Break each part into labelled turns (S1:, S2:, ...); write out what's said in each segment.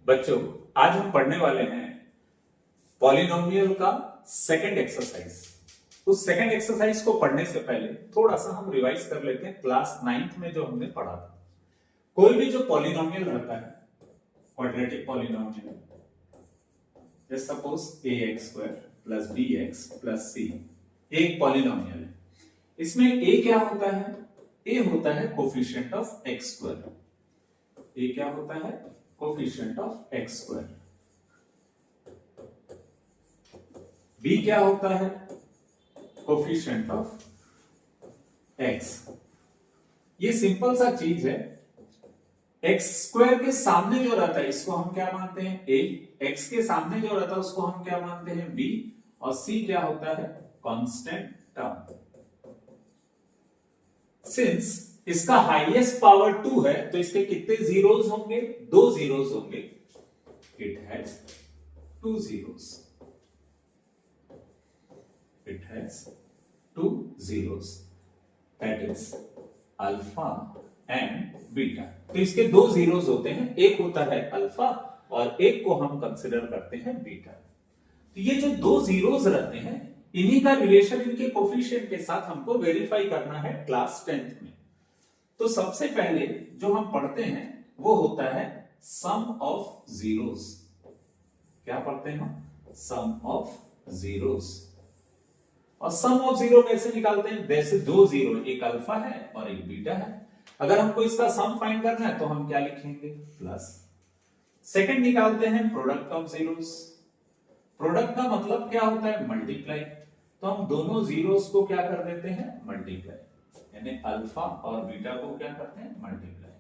S1: बच्चों, आज हम पढ़ने वाले हैं पॉलिनोमियल का सेकंड एक्सरसाइज। उस सेकंड एक्सरसाइज को पढ़ने से पहले थोड़ा सा हम रिवाइज कर लेते हैं क्लास 9th में जो हमने पढ़ा था। कोई भी जो पॉलिनोमियल रहता है, क्वाड्रेटिक पॉलिनोमियल, जैसे suppose ax square plus bx plus c एक पॉलिनोमियल है। इसमें a क्या होता है? a होता है coefficient of x square. a क्या होता है? Coefficient of x square. b क्या होता है? Coefficient of x। ये सिंपल सा चीज है। x स्क्वायर के सामने जो रहता है इसको हम क्या मानते हैं? a। x के सामने जो रहता है उसको हम क्या मानते हैं? b। और c क्या होता है? Constant term. सिंस इसका हाईएस्ट पावर 2 है तो इसके कितने जीरोस होंगे? 2 जीरोस होंगे। It has 2 zeros. It has 2 zeros. That is alpha and beta. तो इसके 2 जीरोस होते हैं, एक होता है अल्फा और एक को हम कंसिडर करते हैं बीटा। तो ये जो 2 जीरोस रहते हैं, इन्हीं का रिलेशन इनके कोफिशिएंट के साथ हमको वेरीफाई करना है क्लास 10th में। तो सबसे पहले जो हम पढ़ते हैं वो होता है सम ऑफ जीरोस। क्या पढ़ते हैं हम? सम ऑफ जीरोस। और सम ऑफ जीरो कैसे निकालते हैं? जैसे 2 जीरो, एक अल्फा है और एक बीटा है। अगर हमको इसका सम फाइंड करना है तो हम क्या लिखेंगे? प्लस। सेकंड निकालते हैं प्रोडक्ट ऑफ जीरोस। प्रोडक्ट का मतलब क्या होता है? मल्टीप्लाई। तो हम दोनों जीरोस को क्या कर देते हैं? मल्टीप्लाई। यानी अल्फा और बीटा को क्या करते हैं? मल्टीप्लाई।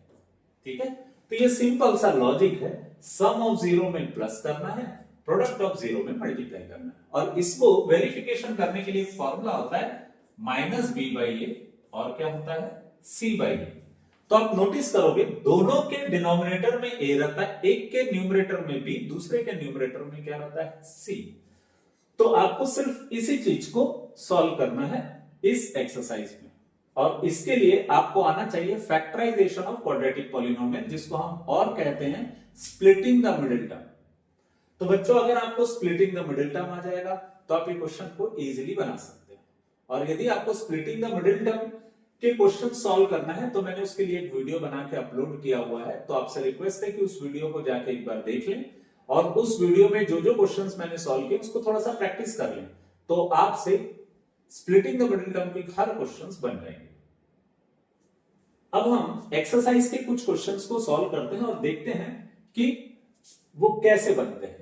S1: ठीक है, तो ये सिंपल सा लॉजिक है। सम ऑफ जीरो में प्लस करना है, प्रोडक्ट ऑफ जीरो में मल्टीप्लाई करना है। और इसको वेरिफिकेशन करने के लिए फॉर्मूला होता है माइनस बी बाई ए और क्या होता है? सी बाई ए। तो आप नोटिस करोगे दोनों के डिनोमिनेटर में ए रहता है, एक के न्यूमरेटर में बी, दूसरे के न्यूमरेटर में क्या रहता है? सी। तो आपको सिर्फ इसी चीज को सॉल्व करना है इस एक्सरसाइज में। और इसके लिए आपको आना चाहिए फैक्टराइजेशन ऑफ क्वाड्रेटिक पॉलिनोमियल, जिसको हम और कहते हैं स्प्लिटिंग द मिडिल टर्म। तो बच्चों, अगर आपको स्प्लिटिंग द मिडिल टर्म आ जाएगा तो आप ये क्वेश्चन को इजीली बना सकते हैं। और यदि आपको स्प्लिटिंग द मिडिल टर्म के क्वेश्चन सॉल्व करना है तो मैंने उसके लिए एक वीडियो बना के अपलोड किया हुआ है। तो आपसे रिक्वेस्ट है कि उस वीडियो को जाके एक बार देख लें और उस वीडियो में जो जो क्वेश्चंस मैंने सॉल्व किए उसको थोड़ा सा प्रैक्टिस कर लें, तो आपसे स्प्लिटिंग द मिडिल टर्म के हर क्वेश्चंस बन जाएंगे। अब हम एक्सरसाइज के कुछ क्वेश्चंस को सॉल्व करते हैं और देखते हैं कि वो कैसे बनते हैं।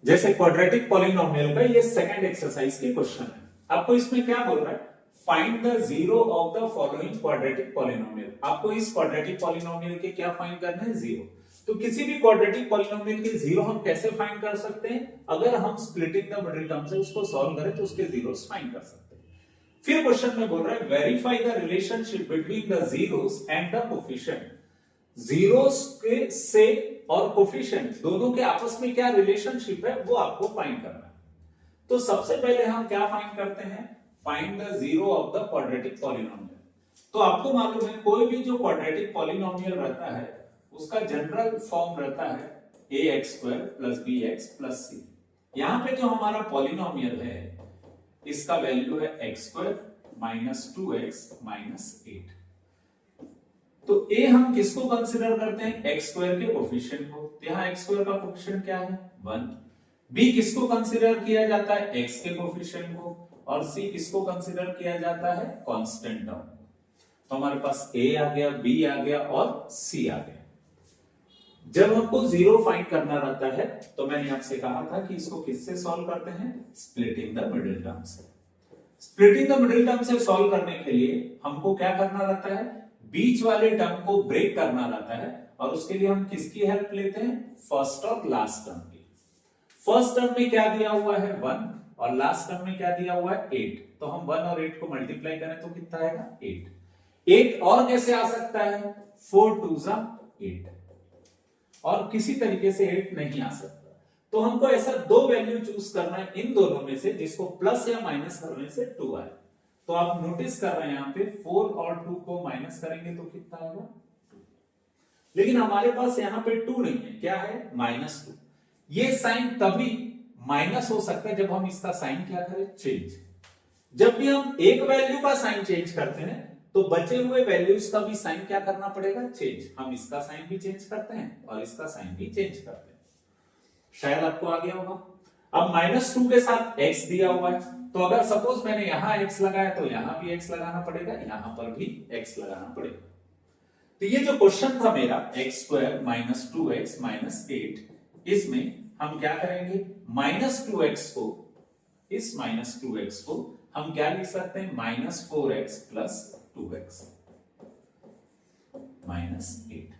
S1: जैसे क्वाड्रेटिक पॉलिनोमियल का ये सेकंड एक्सरसाइज के क्वेश्चन है। आपको इसमें क्या बोल रहा है? Find the zero of the following quadratic polynomial. आपको इस क्वाड्रेटिक पॉलिनोमियल के क्या फाइंड करना है? जीरो। तो किसी भी क्वाड्रेटिक पॉलिनोमियल के जीरो हम कैसे फाइंड कर सकते हैं? अगर हम स्प्लिटिंग द मिडिल टर्म से उसको सॉल्व करें तो उसके जीरोस फाइंड कर सकते हैं। फिर क्वेश्चन में बोल रहा है verify the relationship between the zeros and the coefficient. Zeros के से और कोफिशिएंट दोनों के आपस में क्या रिलेशनशिप है वो आपको फाइंड करना है। तो सबसे पहले हम क्या फाइंड करते हैं? Find the zero of the quadratic polynomial. तो आपको मालूम है कोई भी जो क्वाड्रेटिक पॉलिनोमियल रहता है उसका जनरल फॉर्म रहता है ax square plus bx plus c। यहां पे जो हमारा पॉलिनोमियल है इसका वैल्यू है x square minus 2x minus 8। तो a हम किसको कंसीडर करते हैं? x स्क्वायर के कोफिशिएंट को। तो यहां x स्क्वायर का कोफिशिएंट क्या है? 1। b किसको कंसीडर किया जाता है? x के कोफिशिएंट को। और c किसको कंसीडर किया जाता है? Constant term. तो हमारे पास a आ गया, b आ गया और c आ गया। जब हमको जीरो फाइंड करना रहता है तो मैंने आपसे कहा था कि इसको किससे सॉल्व करते हैं? स्प्लिटिंग द मिडिल टर्म से। स्प्लिटिंग द मिडिल टर्म से सॉल्व करने के लिए हमको क्या करना रहता है? बीच वाले टर्म को ब्रेक करना रहता है और उसके लिए हम किसकी हेल्प लेते हैं, फर्स्ट और लास्ट टर्म की। फर्स्ट टर्म में क्या दिया हुआ है 1 और लास्ट टर्म में क्या दिया हुआ है 8, तो हम 1 और 8 को मल्टीप्लाई करें तो कितना आएगा 8। 8 और कैसे आ सकता है, 4 2 8, और किसी तरीके से 8 नहीं आ सकता। तो हमको ऐसा दो वैल्यू चूज करना है इन दोनों में से जिसको प्लस या माइनस करने से 2 आए। तो आप नोटिस कर रहे हैं यहाँ पे 4 और 2 को माइनस करेंगे तो कितना आएगा 2। लेकिन हमारे पास यहाँ पे 2 नहीं है, क्या है -2। ये साइन तभी माइनस हो सकता है जब हम इसका साइन क्या करें, चेंज। जब भी हम एक वैल्यू का साइन चेंज करते हैं तो बचे हुए वैल्यूज का भी साइन क्या करना पड़ेगा, चेंज। हम इसका साइन भी चेंज करते हैं और इसका साइन भी चेंज करते हैं। शायद आपको आ गया होगा। अब -2 के साथ x दिया हुआ है, तो अगर सपोज मैंने यहां x लगाया तो यहां भी x लगाना पड़ेगा, यहां पर भी x लगाना पड़ेगा। तो ये जो क्वेश्चन था मेरा x² - 2x - 8, इसमें हम क्या करेंगे, -2x को, इस -2x को हम क्या लिख सकते हैं, -4x + 2x - 8।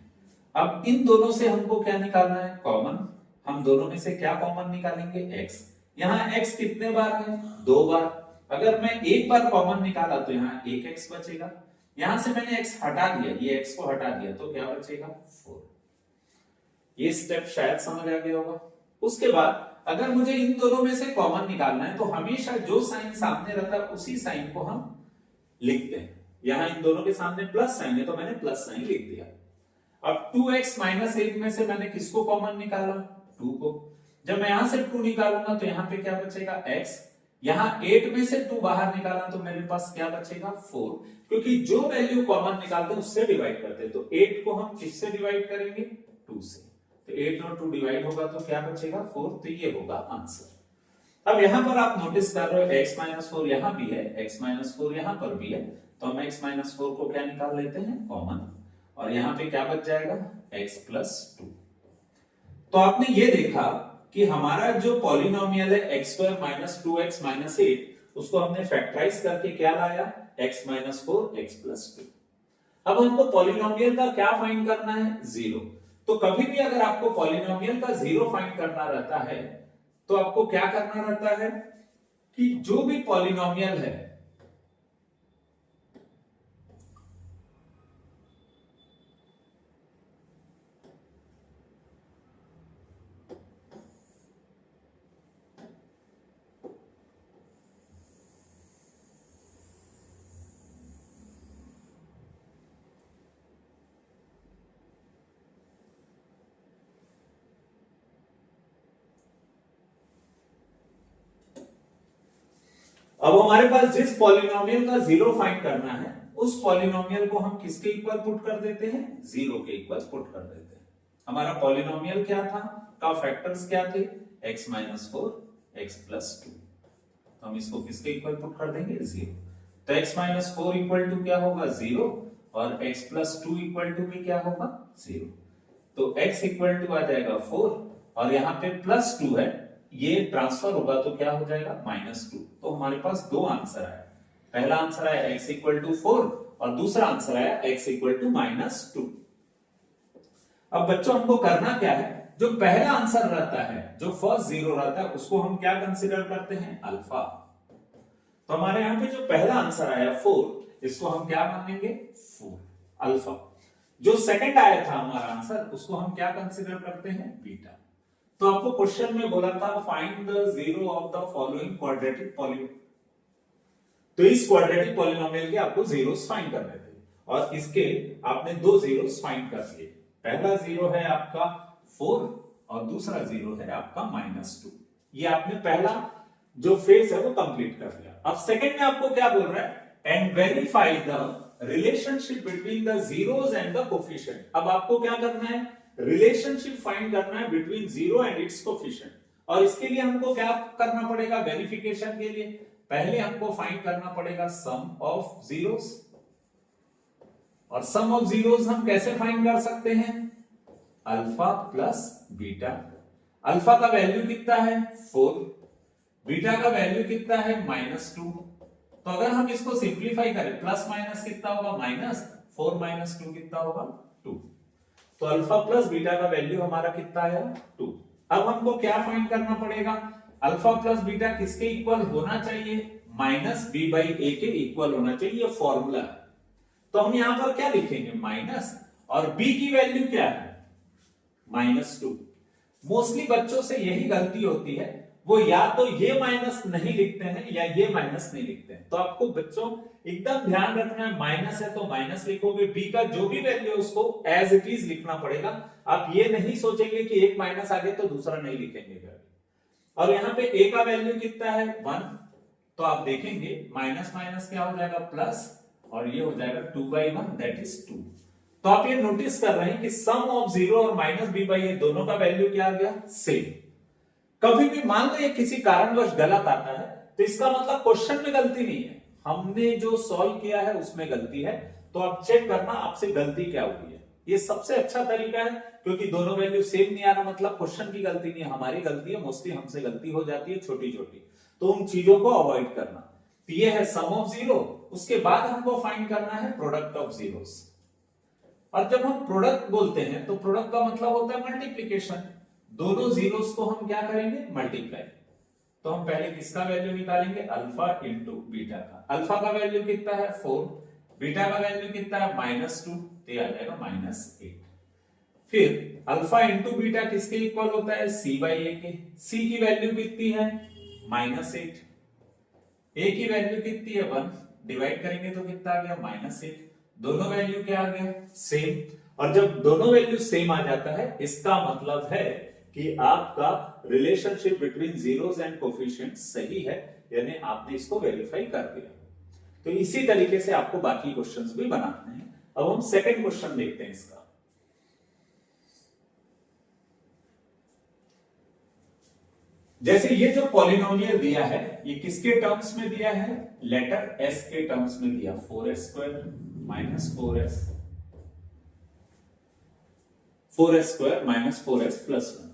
S1: अब इन दोनों से हमको क्या निकालना है, कॉमन। हम दोनों में से क्या कॉमन निकालेंगे, x। यहाँ x कितने बार है, 2 बार। अगर मैं एक बार कॉमन निकाला तो यहाँ 1x बचेगा। यहां से मैंने x हटा दिया, ये x को हटा दिया तो क्या बचेगा 4। ये स्टेप शायद समझ आ गया होगा। उसके बाद अगर मुझे इन दोनों में से कॉमन निकालना है तो हमेशा जो साइन सामने रहता है उसी साइन को हम लिखते हैं। यहां इन दोनों के सामने प्लस साइन है तो मैंने प्लस साइन लिख दिया। अब 2x - 8 में से मैंने किसको कॉमन निकाला, 2 को। जब मैं यहां से 2 निकालूंगा तो यहां पे क्या बचेगा, x। यहां 8 में से 2 बाहर निकाला तो मेरे पास क्या बचेगा 4, क्योंकि जो वैल्यू कॉमन निकालते हैं उससे डिवाइड करते हैं। तो 8 को हम किससे डिवाइड करेंगे, 2 से। तो 8 और 2 डिवाइड होगा तो क्या बचेगा 4। तो ये होगा आंसर। अब यहां पर आप नोटिस कर रहे हो x - 4 यहां भी है, x - 4 यहां पर भी है, तो हम x - 4 को क्या निकाल लेते हैं, कॉमन। और यहां पे क्या बच जाएगा, x + 2। तो आपने ये देखा कि हमारा जो पॉलिनोमियल है x² - 2x - 8, उसको हमने फैक्टराइज करके क्या लाया, x - 4 x + 2। अब हमको पॉलिनोमियल का क्या फाइंड करना है, 0। तो कभी भी अगर आपको पॉलिनोमियल का 0 फाइंड करना रहता है तो आपको क्या करना रहता है कि जो भी पॉलिनोमियल है अब हमारे पास जिस पॉलिनोमियल का 0 फाइंड करना है उस पॉलिनोमियल को हम किसके इक्वल पुट कर देते हैं, 0 के इक्वल पुट कर देते हैं। हमारा पॉलिनोमियल क्या था, का फैक्टर्स क्या थे, x - 4 x + 2। हम इसको किसके इक्वल पुट कर देंगे, 0। तो x - 4 इक्वल टू क्या होगा 0 और x + 2 इक्वल टू भी क्या होगा 0। तो x इक्वल टू आ जाएगा 4 और यहाँ पे +2 है, ये ट्रांसफर होगा तो क्या हो जाएगा -2। तो हमारे पास दो आंसर आए। पहला आंसर आया x = 4 और दूसरा आंसर आया x = -2। अब बच्चों हमको करना क्या है, जो पहला आंसर रहता है, जो फर्स्ट 0 रहता है, उसको हम क्या कंसीडर करते हैं, अल्फा। तो हमारे यहाँ पे जो पहला आंसर आया 4, इसको हम क्या मानेंगे, 4 अल्फा। जो सेकंड आया था हमारा आंसर, उसको हम क्या कंसीडर करते हैं, बीटा। तो आपको क्वेश्चन में बोला था find the 0 of the following quadratic polynomial. तो इस क्वाड्रेटिक पॉलिनोमियल के आपको जीरोस फाइंड करने थे और इसके आपने दो जीरोस फाइंड कर लिए। पहला 0 है आपका 4 और दूसरा 0 है आपका -2। ये आपने पहला जो फेज है वो कंप्लीट कर लिया। अब सेकंड में आपको क्या बोल रहा है, and verify the relationship between the zeros and the coefficient. अब आपको क्या करना है, रिलेशनशिप फाइंड करना है बिटवीन 0 एंड इट्स कोफिशिएंट। और इसके लिए हमको क्या करना पड़ेगा, वेरिफिकेशन के लिए पहले हमको फाइंड करना पड़ेगा सम ऑफ जीरोस। और सम ऑफ जीरोस हम कैसे फाइंड कर सकते हैं, अल्फा प्लस बीटा। अल्फा का वैल्यू कितना है 4, बीटा का वैल्यू कितना है -2। तो अगर हम इसको सिंप्लीफाई करें, प्लस माइनस कितना होगा, -4 - 2 कितना होगा 2। तो अल्फा प्लस बीटा का वैल्यू हमारा कितना आया 2। अब हमको क्या फाइंड करना पड़ेगा, अल्फा प्लस बीटा किसके इक्वल होना चाहिए, माइनस बी बाई ए के इक्वल होना चाहिए, ये फॉर्मूला है। तो हम यहां पर क्या लिखेंगे, माइनस, और बी की वैल्यू क्या है -2। मोस्टली बच्चों से यही गलती होती है, वो या तो ये माइनस नहीं लिखते हैं या ये माइनस नहीं लिखते हैं। तो आपको बच्चों एकदम ध्यान रखना है, माइनस है तो माइनस लिखोगे, बी का जो भी वैल्यू है उसको एज इट इज लिखना पड़ेगा। आप ये नहीं सोचेंगे कि एक माइनस आ गया तो दूसरा नहीं लिखेंगे। और यहाँ पे ए का वैल्यू कितना है 1, तो आप देखेंगे माइनस माइनस क्या हो जाएगा प्लस, और ये हो जाएगा 2/1 दैट इज 2। तो आप ये नोटिस कर रहे हैं कि सम ऑफ 0 और माइनस बी बाई ए दोनों का वैल्यू क्या आ गया सेम। कभी भी मान लो ये किसी कारणवश गलत आता है तो इसका मतलब क्वेश्चन में गलती नहीं है, हमने जो सॉल्व किया है उसमें गलती है। तो आप चेक करना आपसे गलती क्या हुई है, ये सबसे अच्छा तरीका है, क्योंकि दोनों वैल्यू सेम नहीं आ रहा मतलब क्वेश्चन की गलती नहीं है, हमारी गलती है। मोस्टली हमसे गलती हो जाती है छोटी छोटी, तो उन चीजों को अवॉइड करना। तो ये है सम ऑफ 0, उसके बाद हमको फाइंड करना है प्रोडक्ट ऑफ जीरोस। और जब हम प्रोडक्ट बोलते हैं तो प्रोडक्ट का मतलब होता है मल्टीप्लीकेशन, दोनों जीरोस को हम क्या करेंगे मल्टीप्लाई। तो हम पहले किसका वैल्यू निकालेंगे, अल्फा इंटू बीटा का। अल्फा का वैल्यू कितना है 4, बीटा का वैल्यू कितना है -2, तो आ जाएगा -8। फिर अल्फा इंटू बीटा किसके इक्वल होता है, सी बाई ए के। सी की वैल्यू कितनी है -8, ए की वैल्यू कितनी है 1, डिवाइड करेंगे तो कितना आ गया -8। दोनों वैल्यू क्या आ गया सेम, और जब दोनों वैल्यू सेम आ जाता है इसका मतलब है कि आपका relationship between zeros and coefficient सही है, यानी आपने इसको वेरीफाई कर दिया। तो इसी तरीके से आपको बाकी क्वेश्चंस भी बनाने हैं। अब हम सेकंड क्वेश्चन देखते हैं इसका। जैसे ये जो पॉलिनोमियल दिया है ये किसके टर्म्स में दिया है, लेटर s के टर्म्स में दिया, 4s² minus 4s, 4s² minus 4s plus 1।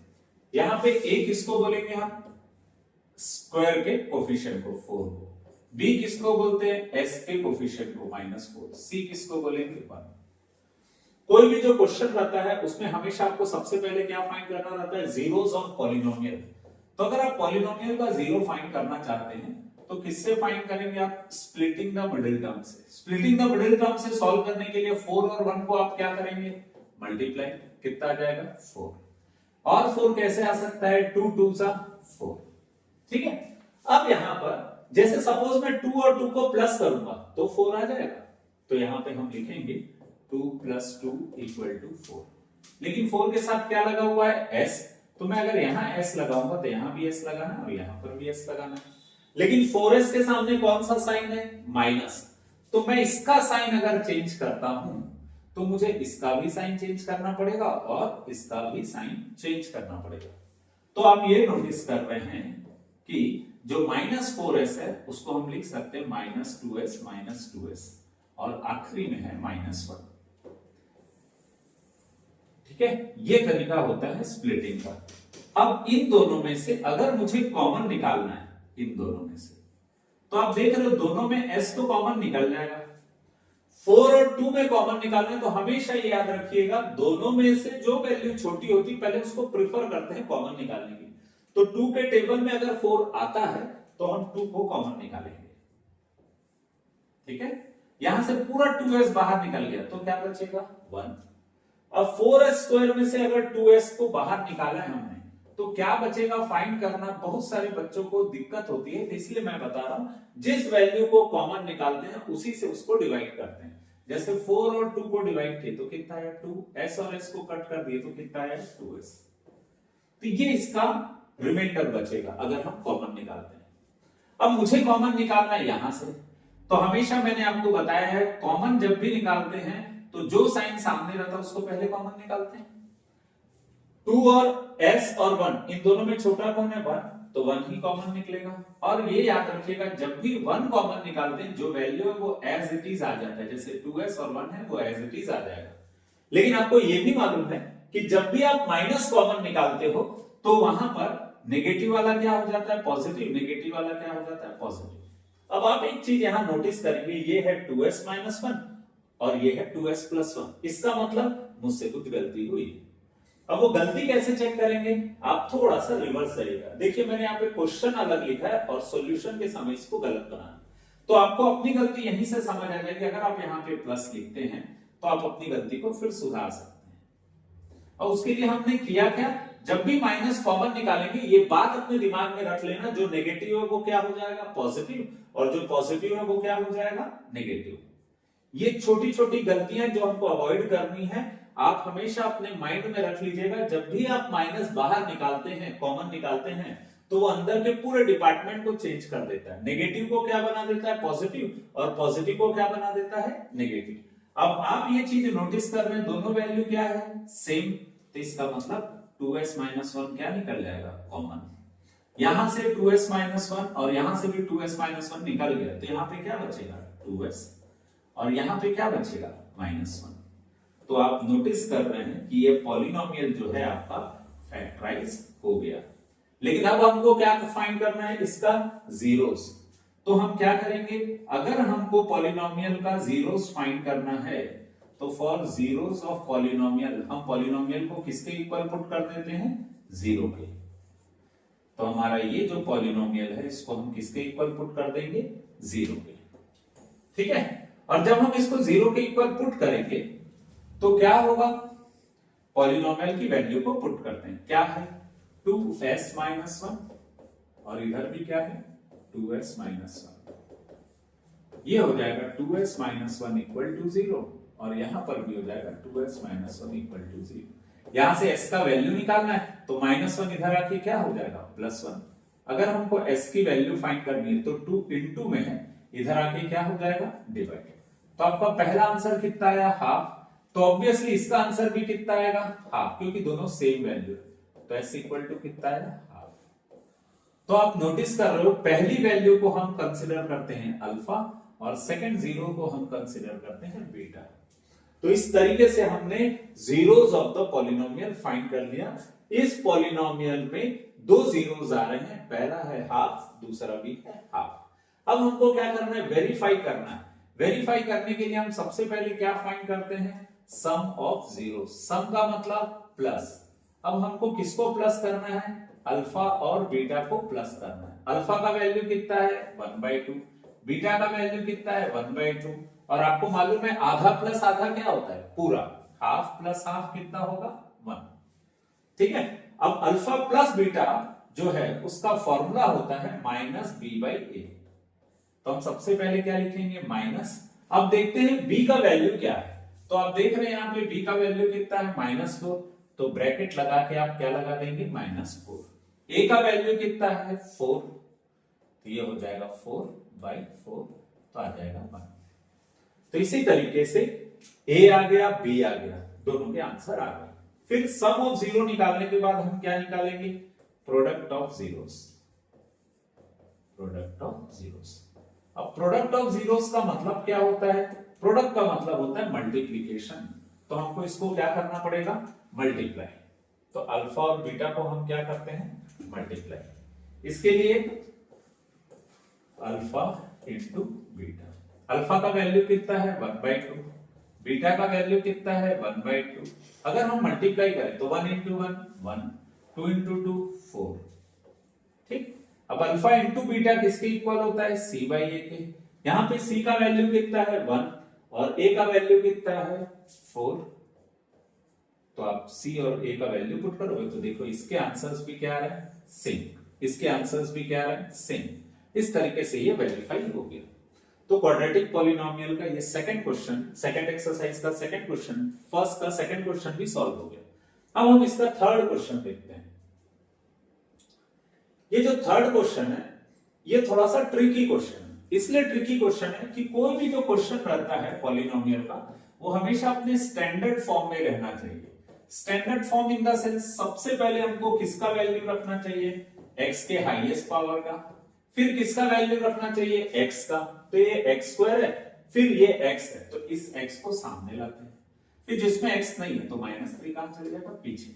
S1: यहां पे a किसको बोलेंगे हम, स्क्वायर के कोफिशिएंट को 4 को, b किसको बोलते हैं s के कोफिशिएंट को -4, c किसको बोलेंगे 1। कोई भी जो क्वेश्चन रहता है उसमें हमेशा आपको सबसे पहले क्या फाइंड करना रहता है, जीरोस ऑफ पॉलिनोमियल। तो अगर आप पॉलिनोमियल का जीरो फाइंड करना चाहते हैं तो किससे फाइंड करेंगे आप, स्प्लिटिंग द मिडिल टर्म से। स्प्लिटिंग द मिडिल टर्म से सॉल्व करने के लिए 4 और 1 को आप क्या करेंगे मल्टीप्लाई, कितना आ जाएगा 4, और 4 कैसे आ सकता है 2 2 4, ठीक है। अब यहां पर जैसे सपोज मैं 2 और 2 को प्लस करूंगा तो 4 आ जाएगा, तो यहां पे हम लिखेंगे 2 + 2 = 4। लेकिन 4 के साथ क्या लगा हुआ है s, तो मैं अगर यहां s लगाऊंगा तो यहां भी s लगाना है और यहां पर भी s लगाना है। लेकिन 4s के सामने कौन सा साइन है माइनस, तो मैं इसका साइन अगर चेंज करता हूं तो मुझे इसका भी साइन चेंज करना पड़ेगा और इसका भी साइन चेंज करना पड़ेगा। तो आप ये नोटिस कर रहे हैं कि जो -4s है उसको हम लिख सकते हैं -2s और आखिरी में है -1, ठीक है। ये तरीका होता है स्प्लिटिंग का। अब इन दोनों में से अगर मुझे कॉमन निकालना है, इन दोनों में से, तो आप देख रहे हो दोनों में s तो कॉमन निकल जाएगा, 4 और 2 में कॉमन निकालना है तो हमेशा ये याद रखिएगा दोनों में से जो वैल्यू छोटी होती पहले उसको प्रेफर करते हैं कॉमन निकालने की। तो 2 के टेबल में अगर 4 आता है तो हम 2 को कॉमन निकालेंगे, ठीक है। यहां से पूरा 2s बाहर निकल गया तो क्या बचेगा 1। अब 4s² में से अगर 2s को बाहर निकाला है हमने तो क्या बचेगा फाइंड करना बहुत सारे बच्चों को दिक्कत होती है, तो इसलिए मैं बता रहा हूं जिस वैल्यू को कॉमन निकालते हैं उसी से उसको डिवाइड करते हैं। जैसे 4 और 2 को डिवाइड किए तो कितना है 2, s और s को कट कर दिए तो कितना है 2s, तो ये इसका रिमाइंडर बचेगा अगर हम कॉमन निकालते हैं। अब मुझे कॉमन निकालना है यहां से, तो हमेशा मैंने आपको बताया है कॉमन जब भी निकालते हैं तो जो साइन सामने रहता है उसको पहले कॉमन निकालते हैं। 2 और s और 1 इन दोनों में छोटा कौन है 1, तो 1 ही कॉमन निकलेगा। और ये याद रखिएगा जब भी 1 कॉमन निकालते हैं जो वैल्यू है वो एज इट इज आ जाता है, जैसे 2s और 1 है वो एज इट इज आ जाएगा। लेकिन आपको ये भी मालूम है कि जब भी आप माइनस कॉमन निकालते हो तो वहां पर नेगेटिव वाला क्या हो जाता है पॉजिटिव, नेगेटिव वाला क्या हो जाता है पॉजिटिव। अब आप एक चीज यहां नोटिस करेंगे, ये है 2s - 1 और ये है 2s + 1, इसका मतलब मुझसे कुछ गलती हुई। अब वो गलती कैसे चेक करेंगे, आप थोड़ा सा रिवर्स जाइएगा। देखिए मैंने यहाँ पे क्वेश्चन अलग लिखा है और सॉल्यूशन के समय इसको गलत बनाना, तो आपको अपनी गलती यहीं से समझ आ जाएगी। अगर आप यहाँ पे प्लस लिखते हैं तो आप अपनी गलती को फिर सुधार सकते हैं। और उसके लिए हमने किया क्या, जब भी माइनस कॉमन निकालेंगे ये बात अपने दिमाग में रख लेना, जो नेगेटिव है वो क्या हो जाएगा पॉजिटिव, और जो पॉजिटिव है वो क्या हो जाएगा नेगेटिव। ये छोटी छोटी गलतियां जो हमको अवॉइड करनी है, आप हमेशा अपने माइंड में रख लीजिएगा। जब भी आप माइनस बाहर निकालते हैं, कॉमन निकालते हैं, तो वो अंदर के पूरे डिपार्टमेंट को चेंज कर देता है। नेगेटिव को क्या बना देता है पॉजिटिव, और पॉजिटिव को क्या बना देता है नेगेटिव। अब आप ये चीज नोटिस कर रहे हैं, दोनों वैल्यू क्या है सेम, तो इसका मतलब 2s माइनस 1 क्या निकल जाएगा कॉमन। यहां से 2s माइनस 1 और यहां से भी 2s माइनस 1 निकल गया, तो यहां पे क्या बचेगा 2s, और यहां पे क्या बचेगा -1। तो आप नोटिस कर रहे हैं कि ये पॉलिनोमियल जो है आपका फैक्टराइज हो गया। लेकिन अब हमको क्या फाइंड करना है, इसका जीरोस। तो हम क्या करेंगे, अगर हमको पॉलिनोमियल का जीरोस फाइंड करना है, तो फॉर जीरोस ऑफ पॉलिनोमियल हम पॉलिनोमियल को किसके इक्वल पुट कर देते हैं, 0 के। तो हमारा ये जो पॉलिनोमियल है इसको हम किसके इक्वल पुट कर देंगे, 0 के। ठीक है, और जब हम इसको 0 के इक्वल पुट करेंगे तो क्या होगा, पॉलिनोमियल की वैल्यू को पुट करते हैं, क्या है 2s माइनस 1, और इधर भी क्या है 2s माइनस 1। ये हो जाएगा 2s माइनस 1 इक्वल टू 0, और यहां पर भी हो जाएगा 2s माइनस 1 इक्वल टू 0। यहां से s का वैल्यू निकालना है, तो -1 इधर आके क्या हो जाएगा +1। अगर हमको s की वैल्यू फाइंड करनी है तो 2 इनटू में है, इधर आके क्या हो जाएगा डिवाइड। तो आपका पहला आंसर कितना आया हाफ, तो ऑब्वियसली इसका आंसर भी कितना आएगा हाफ, क्योंकि दोनों सेम वैल्यू है। तो s इक्वल टू कितना आएगा हाफ। तो आप नोटिस कर रहे हो, पहली वैल्यू को हम कंसीडर करते हैं अल्फा, और सेकंड जीरो को हम कंसीडर करते हैं बीटा। तो इस तरीके से हमने zeros of the polynomial find कर लिया। इस पॉलिनोमियल में दो जीरोस आ रहे हैं, पहला है हाफ, दूसरा भी है हाफ। अब हमको क्या करना है, वेरीफाई करना है। वेरीफाई करने के लिए हम सबसे पहले क्या फाइंड करते हैं, सम ऑफ जीरो। सम का मतलब प्लस। अब हमको किसको प्लस करना है, अल्फा और बीटा को प्लस करना है। अल्फा का वैल्यू कितना है 1/2, बीटा का वैल्यू कितना है 1/2, और आपको मालूम है आधा प्लस आधा क्या होता है पूरा, हाफ प्लस हाफ कितना होगा 1। ठीक है, अब अल्फा प्लस बीटा जो है उसका फॉर्मूला होता है -b/a। तो हम सबसे पहले क्या लिखेंगे माइनस। अब देखते हैं b का वैल्यू क्या है, तो आप देख रहे हैं यहाँ पे b का वैल्यू कितना है -4, तो ब्रैकेट लगा के आप क्या लगा देंगे -4। a का वैल्यू कितना है 4, तो ये हो जाएगा 4/4, तो आ जाएगा 1। तो इसी तरीके से a आ गया b आ गया, दोनों के आंसर आ गए। फिर सम ऑफ जीरो निकालने के बाद हम क्या निकालेंगे, product of zeros. Product of zeros. अब प्रोडक्ट ऑफ जीरोस का मतलब क्या होता है, प्रोडक्ट का मतलब होता है मल्टीप्लीकेशन। तो हमको इसको क्या करना पड़ेगा, मल्टीप्लाई। तो अल्फा और बीटा को हम क्या करते हैं मल्टीप्लाई। इसके लिए अल्फा इंटू बीटा। अल्फा का वैल्यू कितना है 1/2, बीटा का वैल्यू कितना है 1/2। अगर हम मल्टीप्लाई करें तो 1 इंटू 1 1, 2 इंटू 2 4। ठीक, अब अल्फा इंटू बीटा किसके इक्वल होता है c/a के। यहां पे c का वैल्यू कितना है 1 और a का वैल्यू कितना है 4। तो आप c और a का वैल्यू पुट करोगे तो देखो इसके आंसर्स भी क्या आ रहा है सेम, इसके आंसर्स भी क्या आ रहा है सेम। इस तरीके से ये वेरीफाई हो गया। तो क्वाड्रेटिक पॉलिनोमियल का ये सेकंड क्वेश्चन, सेकंड एक्सरसाइज का सेकंड क्वेश्चन, फर्स्ट का सेकंड क्वेश्चन भी सॉल्व हो गया। अब हम इसका थर्ड क्वेश्चन देखते हैं। ये जो थर्ड क्वेश्चन है ये थोड़ा सा ट्रिकी क्वेश्चन है। इसलिए ट्रिकी क्वेश्चन है कि कोई भी जो क्वेश्चन रहता है पॉलिनोमियल का वो हमेशा अपने स्टैंडर्ड फॉर्म में रहना चाहिए। Standard form in the sense सबसे पहले हमको किसका वैल्यू रखना चाहिए, x के हाईएस्ट पावर का, फिर किसका वैल्यू रखना चाहिए x का, तो ये x² है, फिर ये x है तो इस x को सामने लाते हैं, फिर जिसमें x नहीं है तो -3 कहां चले जाएगा पीछे।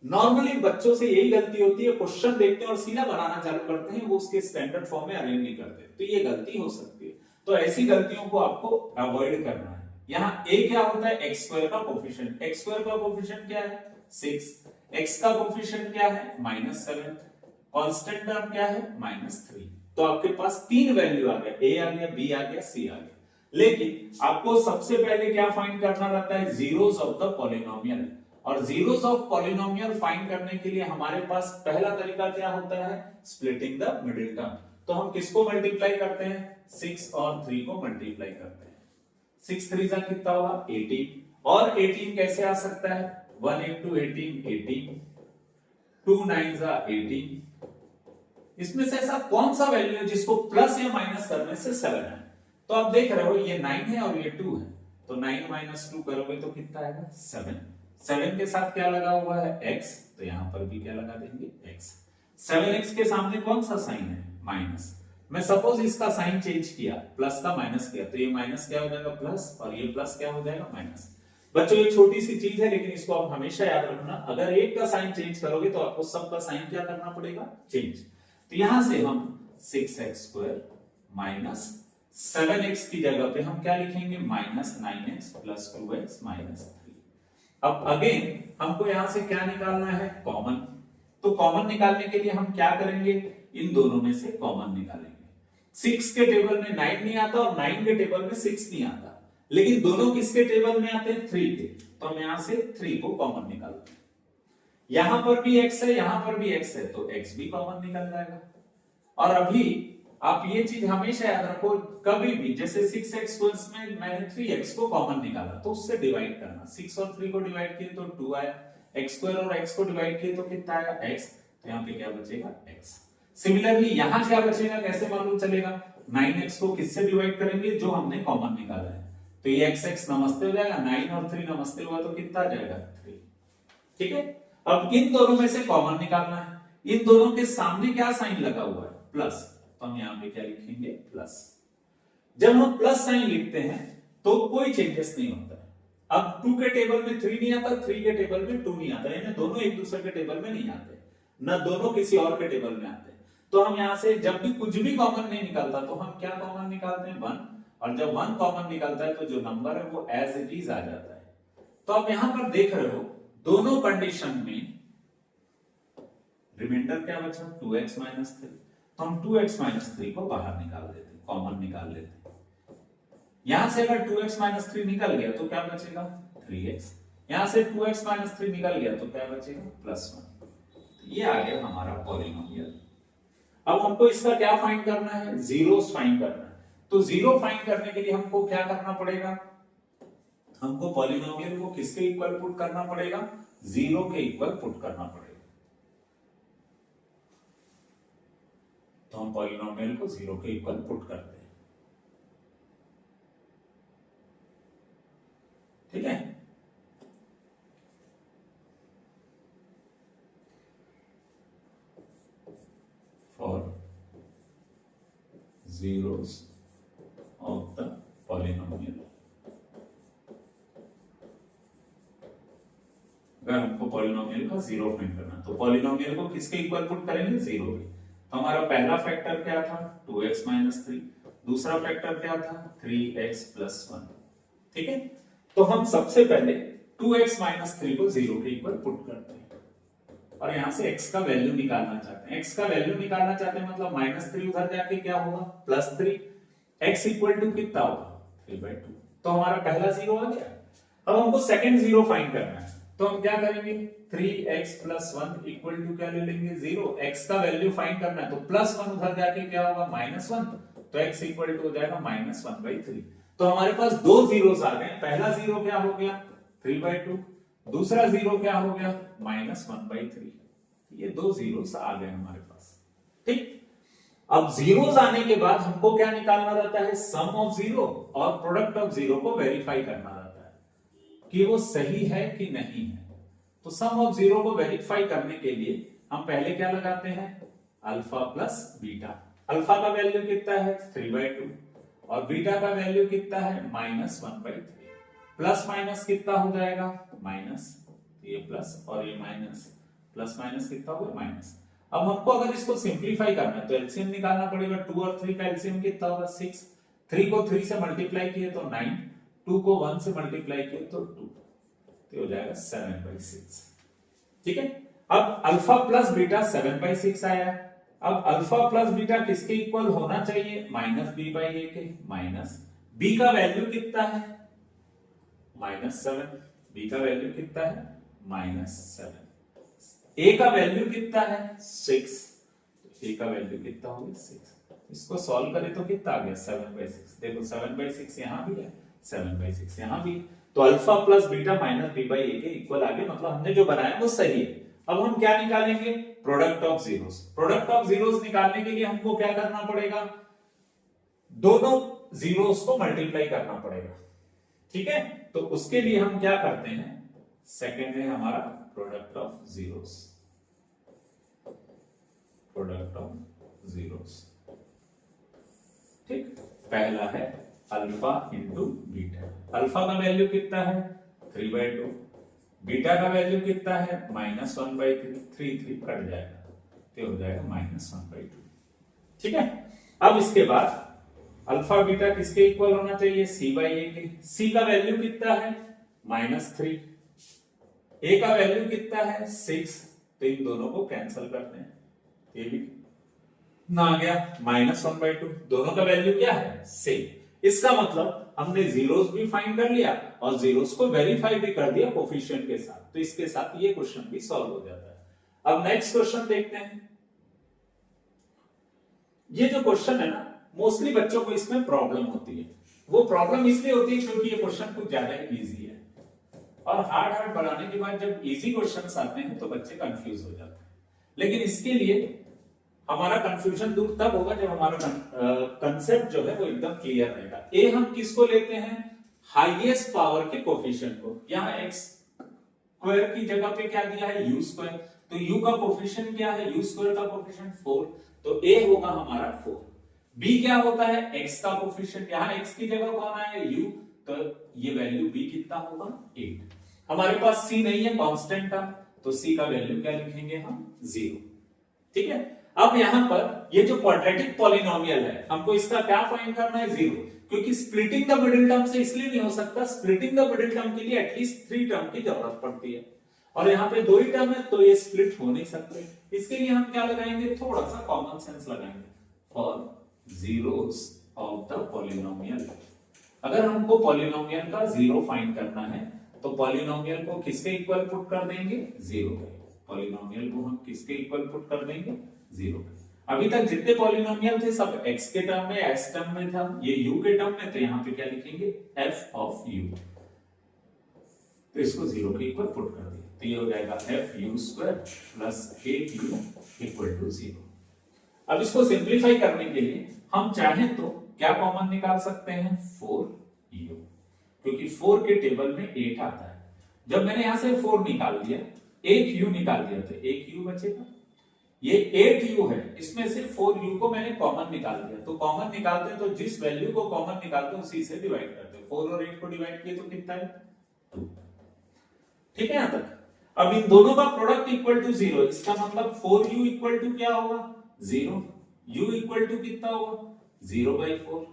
S1: नॉर्मली बच्चों से यही गलती होती है, क्वेश्चन देखते हैं और सीधा बनाना चालू करते हैं, वो उसके स्टैंडर्ड फॉर्म में अरेंज नहीं करते, तो ये गलती हो सकती है। तो ऐसी गलतियों को आपको अवॉइड करना है। यहाँ a क्या होता है, x स्क्वायर का कोफिशिएंट। x स्क्वायर का कोफिशिएंट क्या है, 6। x का कोफिशिएंट क्या है, -7। कांस्टेंट टर्म क्या है, -3। तो आपके पास तीन वैल्यू आ गया, a आ गया, b आ गया, c आ गया। लेकिन आपको सबसे पहले क्या फाइंड करना रहता है, जीरोस ऑफ द पॉलिनोमियल। और जीरोस ऑफ पॉलिनोमियल फाइंड करने के लिए हमारे पास पहला तरीका क्या होता है, स्प्लिटिंग द मिडिल टर्म। तो हम किसको मल्टीप्लाई करते हैं, 6 और 3 को मल्टीप्लाई करते हैं। 6 3 जा कितना होगा, 18। और 18 कैसे आ सकता है, 1 into 18 18, 2 9 जा 18। इसमें से ऐसा कौन सा वैल्यू है जिसको प्लस या माइनस करने से 7 है। तो आप देख रहे हो ये 9 है और ये 2 है, तो 9 - 2 करोगे तो कितना आएगा, 7। 7 के साथ क्या लगा हुआ है, x, तो यहां पर भी क्या लगा देंगे, x। 7x के सामने कौन सा साइन है, माइनस। मैं सपोज इसका साइन चेंज किया, प्लस का माइनस किया, तो ये माइनस क्या हो जाएगा, प्लस, और ये प्लस क्या हो जाएगा, माइनस। बच्चों ये छोटी सी चीज है, लेकिन इसको आप हमेशा याद रखना, अगर एक का साइन चेंज करोगे तो आपको सबका साइन क्या करना पड़ेगा, चेंज। तो यहां से हम 6x² माइनस 7x की जगह पे हम क्या लिखेंगे, -9x + 2x - 3। अब अगेन हमको यहां से क्या निकालना है, कॉमन। तो कॉमन निकालने के लिए हम क्या करेंगे, इन दोनों में से कॉमन निकालेंगे। 6 के टेबल में 9 नहीं आता और 9 के टेबल में 6 नहीं आता, लेकिन दोनों किसके टेबल में आते हैं, 3 के। तो हम यहां से 3 को कॉमन निकालते हैं। यहां पर भी x है, यहां पर भी x है, तो x भी कॉमन निकल जाएगा। और अभी आप ये चीज हमेशा याद रखो, कभी भी जैसे 6x में मैंने 3x को कॉमन निकाला तो उससे डिवाइड करना, 6 और 3 को डिवाइड किए तो 2 आया, x² और x को डिवाइड किए तो कितना आया, x। तो यहाँ पे क्या बचेगा, x। सिमिलरली यहां क्या बचेगा, कैसे मालूम चलेगा, 9x को किससे डिवाइड करेंगे, जो हमने कॉमन निकाला है। तो ये x नमस्ते हो जाएगा, 9 और 3 नमस्ते हुआ तो कितना आ जाएगा, 3। ठीक है। अब इन दोनों में से कॉमन निकालना है। इन दोनों के सामने क्या साइन लगा हुआ है, प्लस। तो हम यहां पे क्या लिखेंगे, प्लस। जब हम प्लस साइन लिखते हैं तो कोई चेंजेस नहीं होता है। अब 2 के टेबल में 3 नहीं आता, 3 के टेबल में 2 नहीं आता, यानी दोनों एक दूसरे के टेबल में नहीं आते, ना दोनों किसी और के टेबल में आते। तो हम यहां से जब भी कुछ भी कॉमन नहीं निकलता तो हम क्या कॉमन निकालते हैं, 1। और जब 1 कॉमन निकलता है तो जो नंबर है वो एज इट इज आ जाता है। तो आप यहां पर देख रहे हो दोनों कंडीशन में रिमाइंडर क्या बचा, 2x - 3। तो हम 2x - 3 को बाहर निकाल देते हैं, कॉमन निकाल लेते हैं। यहां से अगर 2x - 3 निकल गया तो क्या बचेगा, 3x। यहां से 2x - 3 निकल गया तो क्या बचेगा, +1। ये आ गया हमारा पॉलिनोमियल। अब हमको इसका क्या फाइंड करना है, जीरोस फाइंड करना है। तो जीरो फाइंड करने के लिए हमको क्या करना पड़ेगा, हमको पॉलिनोमियल को किसके इक्वल पुट करना पड़ेगा, 0 के इक्वल पुट करना पड़ेगा। तो हम पॉलिनोमियल को 0 के इक्वल पुट करते हैं। ठीक है। For zeros of the polynomial, अगर हमको पॉलिनोमियल का जीरो फाइंड करना तो पॉलिनोमियल को किसके इक्वल पुट करेंगे, 0 के। तो हमारा पहला फैक्टर क्या था, 2x - 3। दूसरा फैक्टर क्या था, 3x + 1। ठीक है। तो हम सबसे पहले 2x - 3 को 0 के इक्वल पुट करते हैं और यहां से x का वैल्यू निकालना चाहते हैं। x का वैल्यू निकालना चाहते हैं मतलब -3 उधर जाके क्या होगा, +3। x इक्वल टू कितना होगा, 3/2। तो हमारा पहला 0 आ गया। अब हमको सेकंड 0 फाइंड करना है, तो हम क्या करेंगे, 3x + 1 इक्वल टू क्या ले लेंगे, 0। x का वैल्यू फाइंड करना है तो +1 उधर जाके क्या होगा, -1। तो x इक्वल टू हो जाएगा -1/3। तो हमारे पास दो जीरोस आ गए। पहला 0 क्या हो गया, 3/2। दूसरा 0 क्या हो गया, -1/3। ये दो जीरोस आ गए हमारे पास। ठीक। अब जीरोस आने के बाद हमको क्या निकालना रहता है, सम ऑफ जीरो और प्रोडक्ट ऑफ जीरो को वेरीफाई करना रहता है कि वो सही है कि नहीं है। तो सम ऑफ जीरो को वेरीफाई करने के लिए हम पहले क्या लगाते हैं, अल्फा प्लस बीटा। अल्फा का वैल्यू कितना है, 3/2 और बीटा का वैल्यू कितना है, -1/3। प्लस माइनस कितना हो जाएगा, माइनस, ये प्लस और ये माइनस, प्लस माइनस कितना होगा, माइनस। अब हमको अगर इसको सिंप्लीफाई करना है तो एलसीएम निकालना पड़ेगा। 2 और 3 का एलसीएम कितना होगा, 6। 3 को 3 से मल्टीप्लाई किए तो 9, 2 को 1 से मल्टीप्लाई किया तो 2, तो हो जाएगा 7/6। ठीक है, अब अल्फा प्लस बीटा 7/6 आया। अब अल्फा प्लस बीटा किसके इक्वल होना चाहिए? -b/a के। माइनस b का वैल्यू कितना है? -7। b का वैल्यू कितना है? -7। a का वैल्यू कितना है? 6। a का वैल्यू कितना हो गया? 6। इसको सॉल्व करें तो कितना आ गया? 7/6। देखो 7/6 यहां भी है, 7/6 यहां भी। तो alpha plus beta minus b/a के इक्वल आ गया, मतलब हमने जो बनाया वो सही है। अब हम क्या निकालेंगे? Product of zeros. Product of zeros निकालने के लिए हमको क्या करना पड़ेगा? दोनों जीरोस को मल्टीप्लाई करना पड़ेगा। ठीक है, तो उसके लिए हम क्या करते हैं? सेकंड है हमारा product of zeros. Product of zeros, ठीक। पहला है अल्फा इंटू बीटा। अल्फा का वैल्यू कितना है? 3/2। बीटा का वैल्यू कितना है? -1/3। 3 कट जाएगा तो हो जाएगा -1/2। ठीक है, अब इसके बाद अल्फा बीटा किसके इक्वल होना चाहिए? c/a के। c का वैल्यू कितना है? -3। a का वैल्यू कितना है? 6। तो इन दोनों को कैंसिल करते हैं, ये भी ना आ गया, -1/2। दोनों का वैल्यू क्या है? सेम। इसका मतलब हमने जीरोस भी फाइंड कर लिया और जीरोस को वेरीफाई भी कर दिया कोफिशिएंट के साथ। तो इसके साथ ये क्वेश्चन भी सॉल्व हो जाता है। अब नेक्स्ट क्वेश्चन देखते हैं। ये जो क्वेश्चन है ना, मोस्टली बच्चों को इसमें प्रॉब्लम होती है। वो प्रॉब्लम इसलिए होती है क्योंकि ये क्वेश्चन कुछ ज्यादा इजी है, और हार्ड बढ़ाने के बाद जब इजी क्वेश्चंस आते हैं तो बच्चे कंफ्यूज हो जाते हैं। लेकिन इसके लिए हमारा कंफ्यूजन दूर तब होगा जब हमारा कंसेप्ट जो है वो एकदम क्लियर रहेगा। ए हम किसको लेते हैं? हाईएस्ट पावर के कोफिशिएंट को। यहाँ एक्स स्क्वायर की जगह पे क्या दिया है? You square. तो यू का कोफिशिएंट क्या है? यू स्क्वायर का कोफिशिएंट 4। तो ए होगा हमारा 4। बी क्या होता है? एक्स का कोफिशिएंट। यहाँ एक्स की जगह कौन आया? यू। तो ये वैल्यू बी कितना होगा? 8। हमारे पास सी नहीं है, कांस्टेंट था, तो सी का वैल्यू क्या लिखेंगे हम? 0। ठीक है, अब यहां पर ये जो क्वाड्रेटिक पॉलिनोमियल है, हमको इसका क्या फाइंड करना है? 0। क्योंकि स्प्लिटिंग द मिडिल टर्म से इसलिए नहीं हो सकता, स्प्लिटिंग द मिडिल टर्म के लिए एटलीस्ट 3 टर्म की जरूरत पड़ती है, और यहाँ पे 2 ही टर्म है तो ये स्प्लिट हो नहीं सकते। इसके लिए हम क्या लगाएंगे? थोड़ा सा कॉमन सेंस लगाएंगे। For zeros of the polynomial, अगर हमको पॉलिनोमियल का 0 फाइंड करना है तो पॉलिनोमियल को किसके इक्वल पुट कर देंगे? 0 पे। पॉलिनोमियल को हम किसके इक्वल पुट कर देंगे? 0 पे। अभी तक जितने पॉलिनोमियल थे सब x के टर्म में, s टर्म में था, ये u के टर्म में, तो यहाँ पे क्या लिखेंगे? f of u। तो इसको 0 के इक्वल पुट कर दिया, तो ये हो जाएगा f(u² + 8u = 0। अब इसको सिंप्लीफाई करने के लिए हम चाहें तो क्या कॉमन निकाल सकते हैं? 4u, क्योंकि 4 के टेबल में 8 आता है। जब मैंने यहां से 4 निकाल दिया, एक u निकाल दिया, तो एक u बचेगा। ये 8u है, इसमें से 4u को मैंने कॉमन निकाल दिया। तो कॉमन निकालते हैं तो जिस वैल्यू को कॉमन निकालते हैं उसी से डिवाइड करते हैं। 4 और 8 को डिवाइड किए तो कितना है? 2। ठीक है यहां तक। अब इन दोनों का प्रोडक्ट इक्वल टू 0, इसका मतलब 4u इक्वल टू क्या होगा? 0। u इक्वल टू कितना होगा? 0/4।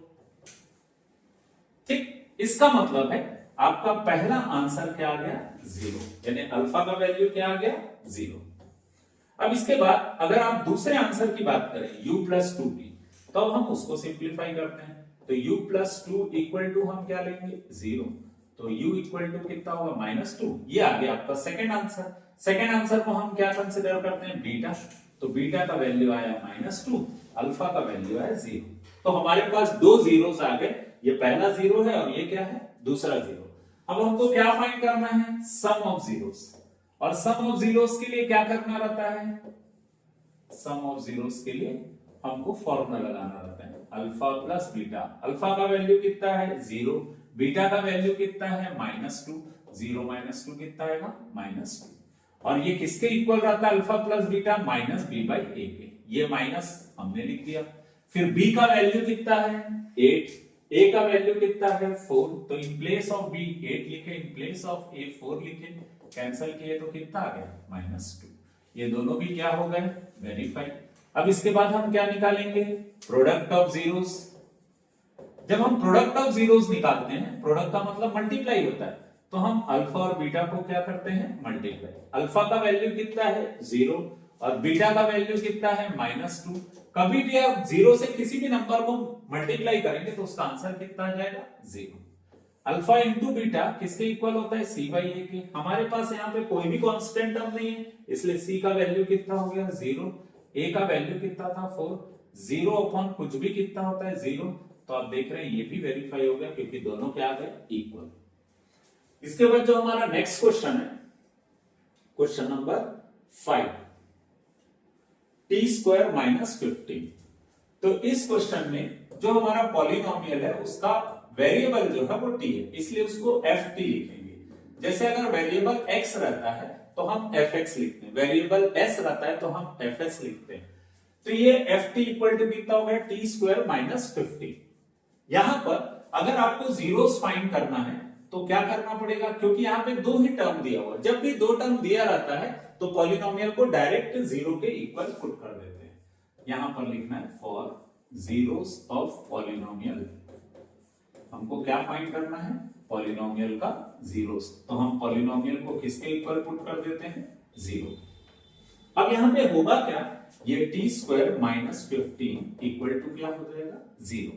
S1: ठीक, इसका मतलब है आपका पहला आंसर क्या आ गया? 0, यानी अल्फा का वैल्यू क्या आ गया? 0। अब इसके बाद अगर आप दूसरे आंसर की बात करें u + 2p, तो अब हम उसको सिंप्लीफाई करते हैं। तो u + 2 इक्वल टू हम क्या लेंगे? 0। तो u इक्वल टू कितना होगा? -2। ये आ गया आपका सेकंड आंसर। सेकंड आंसर को हम क्या कंसीडर करते हैं? बीटा। तो बीटा का वैल्यू आया -2, अल्फा का वैल्यू आया 0। तो हमारे पास 2 जीरोस आ गए, ये पहला 0 है और ये क्या है? दूसरा 0। अब हमको क्या फाइंड करना है? सम ऑफ जीरोस। और सम ऑफ जीरोस के लिए क्या करना रहता है? सम ऑफ जीरोस के लिए हमको फॉर्मूला लगाना रहता है, अल्फा प्लस बीटा। अल्फा का वैल्यु कितना है? 0। बीटा का वैल्यू कितना है? -2। 0 - 2 कितना आएगा? -2। और ये किसके इक्वल रहता है? अल्फा प्लस बीटा -b/a के। ये माइनस हमने लिख दिया। फिर b का वैल्यू कितना है? 8। a का वैल्यू कितना है? 4। तो इन प्लेस ऑफ b 8 लिखे, इन प्लेस ऑफ a 4 लिखे। कैंसिल किए तो कितना आ गया? -2। ये दोनों भी क्या हो गए? वेरीफाई। अब इसके बाद हम क्या निकालेंगे? Product of zeros. जब हम प्रोडक्ट ऑफ जीरोस निकालते हैं, प्रोडक्ट का मतलब मल्टीप्लाई होता है, तो हम अल्फा और बीटा को क्या करते हैं, मल्टीप्लाई। अल्फा का वैल्यू कितना है, 0, और बीटा का वैल्यू कितना है, -2। कभी भी आप 0 से किसी भी नंबर को मल्टीप्लाई करेंगे तो उसका आंसर कितना आ जाएगा, 0। अल्फा इंटू बीटा किसके इक्वल होता है, c बाई ए के। हमारे पास यहाँ पे कोई भी कांस्टेंट टर्म नहीं है, इसलिए c का वैल्यू कितना हो गया, 0। a का वैल्यू कितना था, 4। 0 अपॉन कुछ भी कितना होता है, 0। तो आप देख रहे हैं ये भी वेरीफाई हो गया, क्योंकि दोनों क्या आ गए, इक्वल। इसके बाद जो हमारा नेक्स्ट क्वेश्चन है, क्वेश्चन नंबर 5, t² माइनस 15। तो इस क्वेश्चन में जो हमारा पॉलिनोमियल है उसका वेरिएबल जो है वो t है, इसलिए उसको ft लिखेंगे। जैसे अगर वेरिएबल x रहता है तो हम fx लिखते हैं, वेरिएबल s रहता है तो हम fs लिखते हैं। तो ये ft इक्वल टू कितना हो गया, t² माइनस 15। यहां पर अगर आपको जीरोस फाइंड करना है तो क्या करना पड़ेगा, क्योंकि यहाँ पे दो ही टर्म दिया हुआ है, जब भी दो टर्म दिया रहता है तो पॉलिनोमियल को डायरेक्ट 0 के इक्वल पुट कर देते हैं। यहां पर लिखना है फॉर जीरोस ऑफ पॉलिनोमियल, हमको क्या फाइंड करना है, पॉलिनोमियल का जीरोस। तो हम पॉलिनोमियल को किसके इक्वल पुट कर देते हैं, 0। अब यहां पे होगा क्या, ये t² माइनस 15 इक्वल टू क्या हो जाएगा, 0।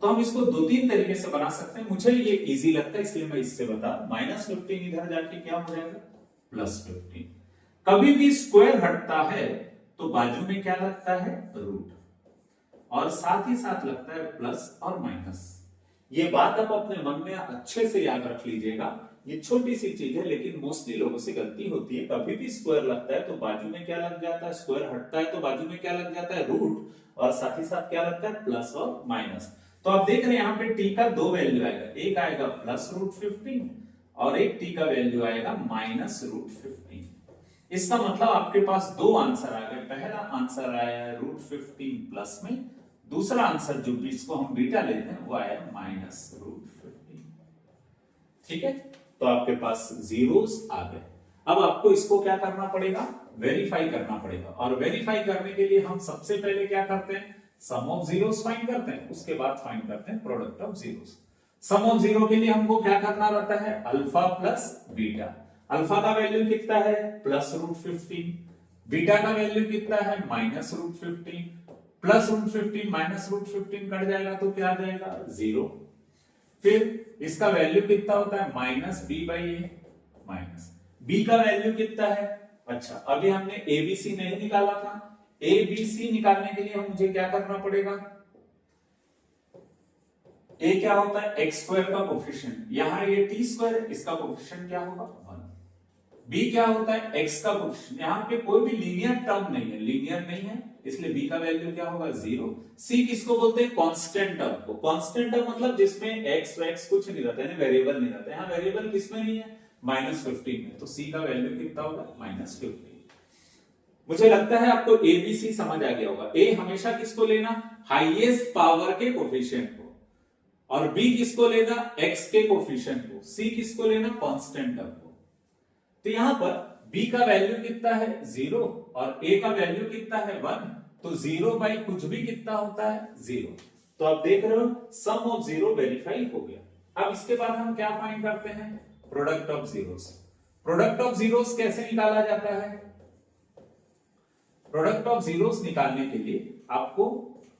S1: तो हम इसको दो तीन तरीके से बना सकते हैं, मुझे ये इजी लगता है इसलिए मैं इससे बता, -15 इधर जाके क्या हो जाएगा, +15। कभी भी स्क्वायर हटता है तो बाजू में क्या लगता है, रूट, और साथ ही साथ लगता है प्लस और माइनस। ये बात आप अपने मन में अच्छे से याद रख लीजिएगा, ये छोटी सी चीज है लेकिन मोस्टली लोगों से गलती होती है। कभी भी स्क्वायर लगता है तो बाजू में क्या लग जाता है, स्क्वायर हटता है तो बाजू में क्या लग जाता है, रूट, और साथ ही साथ क्या लगता है, प्लस और माइनस। तो आप देख रहे हैं यहाँ पे t का दो वैल्यू आएगा, एक आएगा +√15 और एक t का वैल्यू आएगा -√15। इसका मतलब आपके पास दो आंसर आ गए, पहला आंसर आया है √15 प्लस में, दूसरा आंसर जो जिसको हम बीटा लेते हैं वो आया -√15। ठीक है, तो आपके पास जीरोस आ गए। अब आपको इसको क्या करना पड़ेगा, वेरीफाई करना पड़ेगा, और वेरीफाई करने के लिए हम सबसे पहले क्या करते हैं, सम ऑफ जीरोस फाइंड करते हैं, उसके बाद फाइंड करते हैं product of zeros. Sum of zero के लिए हमको क्या करना रहता है, अल्फा प्लस बीटा। अल्फा का वैल्यू कितना है, +√15, बीटा का वैल्यू कितना है, -√15। +√15 -√15 कट जाएगा तो क्या आ जाएगा, 0। फिर इसका वैल्यू कितना होता है, -b/a, माइनस b का वैल्यू कितना है, अच्छा अभी हमने abc नहीं निकाला था, abc निकालने के लिए मुझे क्या करना पड़ेगा, a क्या होता है, x² का कोफिशिएंट, यहां ये t² है, इसका कोफिशिएंट क्या होगा, 1। b क्या होता है, x का कोफिशिएंट, यहां पे कोई भी लीनियर टर्म नहीं है, लीनियर नहीं है, इसलिए b का वैल्यू क्या होगा, 0। c किसको बोलते हैं, कांस्टेंट टर्म को। कांस्टेंट टर्म मतलब जिसमें x x कुछ नहीं रहता है, वेरिएबल नहीं रहता है। यहां वेरिएबल किसमें नहीं है, -15 में, तो c का वैल्यू कितना होगा, -15। मुझे लगता है आपको एबीसी समझ आ गया होगा। ए हमेशा किसको लेना, हाईएस्ट पावर के कोफिशिएंट को, और बी किसको लेना, एक्स के कोफिशिएंट को, सी किसको लेना, कांस्टेंट टर्म को। तो यहां पर b का वैल्यू कितना है, 0, और a का वैल्यू कितना है, 1, तो 0 बाई कुछ भी कितना होता है, 0। तो आप देख रहे हो सम ऑफ जीरो वेरीफाई हो गया। अब इसके बाद हम क्या फाइंड करते हैं, product of zeros. Product of zeros कैसे निकाला जाता है, प्रोडक्ट ऑफ जीरोस निकालने के लिए आपको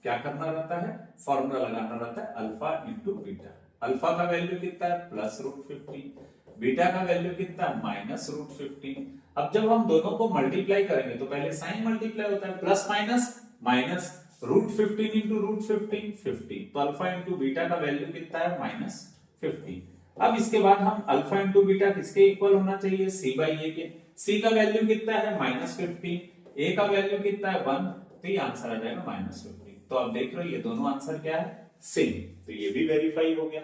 S1: क्या करना रहता है, फॉर्मूला लगाना रहता है अल्फा इंटू बीटा। अल्फा का वैल्यू कितना है, +√15, बीटा का वैल्यू कितना है, -√15। अब जब हम दोनों को मल्टीप्लाई करेंगे तो पहले साइन मल्टीप्लाई होता है, प्लस माइनस माइनस, √15 इंटू √15 50, तो अल्फा इंटू बीटा का वैल्यू कितना है, -50। अब इसके बाद हम अल्फा इंटू बीटा किसके इक्वल होना चाहिए, c/a के। c का वैल्यू कितना है, -15, a का वैल्यू कितना है, 1, तो ये आंसर आ जाएगा -15। तो आप देख रहे हो ये दोनों आंसर क्या है, सेम, तो ये भी वेरीफाई हो गया।